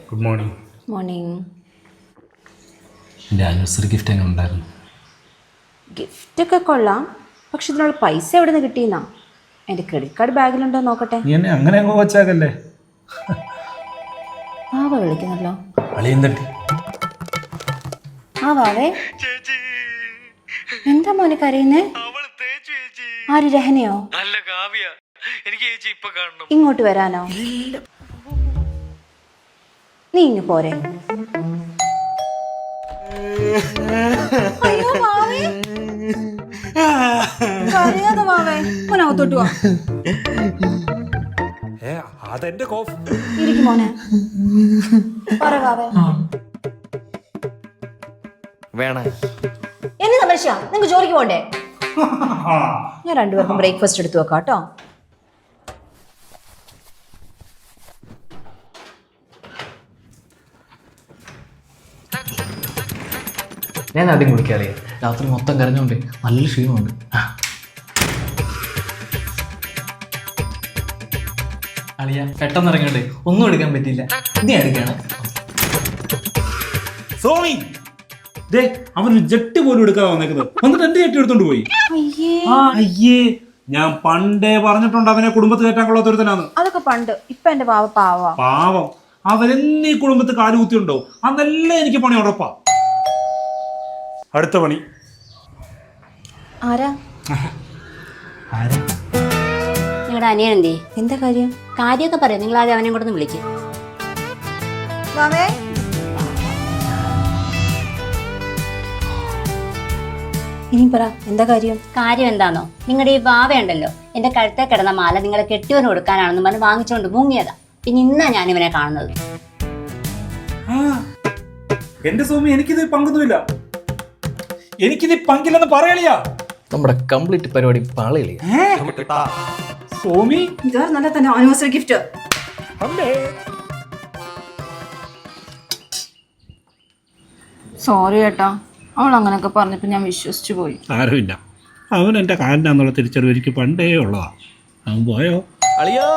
Good morning. Morning. എൻ്റെ anniversary gift എങ്ങനെ ഉണ്ടായിരുന്നു? ഗിഫ്റ്റൊക്കെ കൊള്ളാം, പക്ഷെ ഇതിനുള്ള പൈസ എവിടെ നിന്ന് കിട്ടിയെന്നാ? എൻ്റെ ക്രെഡിറ്റ് കാർഡ് ബാഗിലുണ്ടോ നോക്കട്ടെ. നീ എന്നെ അങ്ങനെ അങ്ങ് വച്ചാക്കല്ലേ. വാവ വിളിക്കുന്നല്ലോ. അളിയൻ തട്ടി. ആ വാവേ, എന്താ മോനെ കരയുന്നേ? ആര്, രഹനയോ? ഇങ്ങോട്ട് വരാനോ? നീ ഇങ്ങ് പോരെ. അയ്യോ വാവേ, കരയാതെ വാവേ, മോനകത്തോട്ട് വാ. അതെന്റെ കോഫ്. ഇരിക്കും മോനെ. പറ വാവേ. വേണ എന്നെ സംരക്ഷിച്ച നിങ്ങക്ക് ജോലിക്ക് പോണ്ടേ? ഞാൻ രണ്ടുപേർക്കും ബ്രേക്ക്ഫാസ്റ്റ് എടുത്തു വെക്കാം കേട്ടോ. ഞാൻ ആദ്യം കുടിക്കാറിയ രാത്രി മൊത്തം കരഞ്ഞോണ്ട് നല്ല ക്ഷീണമുണ്ട്. അളിയ പെട്ടെന്ന് ഇറങ്ങണ്ടേ, ഒന്നും എടുക്കാൻ പറ്റിയില്ല. നീ എടുക്കാണ് സോമി. അവന് ജെട്ട് പോലും എടുക്കാതെ വന്നേക്കുന്നത്, വന്നിട്ട് എന്റെ ജെട്ട് എടുത്തോണ്ട് പോയി. അയ്യേ, ഞാൻ പണ്ടേ പറഞ്ഞിട്ടുണ്ട് അവനെ കുടുംബത്തിൽ കയറ്റാൻ കൊള്ളാത്തൊരുത്തനാന്ന്. അതൊക്കെ പണ്ട്. ഇപ്പൊ എന്റെ പാവ പാവം. അവരെന്നീ കുടുംബത്തിൽ കാലുകുത്തിയുണ്ടോ അന്നെല്ലാം എനിക്ക് പണി ഉറപ്പാ. അടുത്ത പണി ആരാ? നിങ്ങളുടെ അനിയൻ എന്തേ? എന്താ കാര്യം? കാര്യമൊക്കെ പറയാം, നിങ്ങൾ ആദ്യം അവനെ കൂടെ ഒന്ന് വിളിക്കും. ഇനി പറ, എന്താ കാര്യം? കാര്യം എന്താണോ, നിങ്ങളുടെ ഈ വാവയുണ്ടല്ലോ, എന്റെ കഴുത്തെ കിടന്ന മാല നിങ്ങളെ കെട്ടിയവന് കൊടുക്കാനാണെന്ന് പറഞ്ഞ് വാങ്ങിച്ചുകൊണ്ട് മുങ്ങിയതാ. പിന്നെ ഇന്നാ ഞാൻ ഇവനെ കാണുന്നത്. എന്റെ സോമി, എനിക്കിത് പങ്കൊന്നുമില്ല. എനിക്കിത് പങ്കില്ലെന്ന് പറയളിയാ. നമ്മുടെ കംപ്ലീറ്റ് പരിപാടി പാളിയ സോമി. നല്ല തന്നെ ആനിവേഴ്സറി ഗിഫ്റ്റ്. സോറി ഏട്ടാ, അവൾ അങ്ങനെയൊക്കെ പറഞ്ഞപ്പോ ഞാൻ വിശ്വസിച്ചു പോയി. സാരമില്ല, അവൻ എന്റെ കാലിനാന്നുള്ള തിരിച്ചറിവ് എനിക്ക് പണ്ടേ ഉള്ളതാ. അവൻ പോയോ? അളിയോ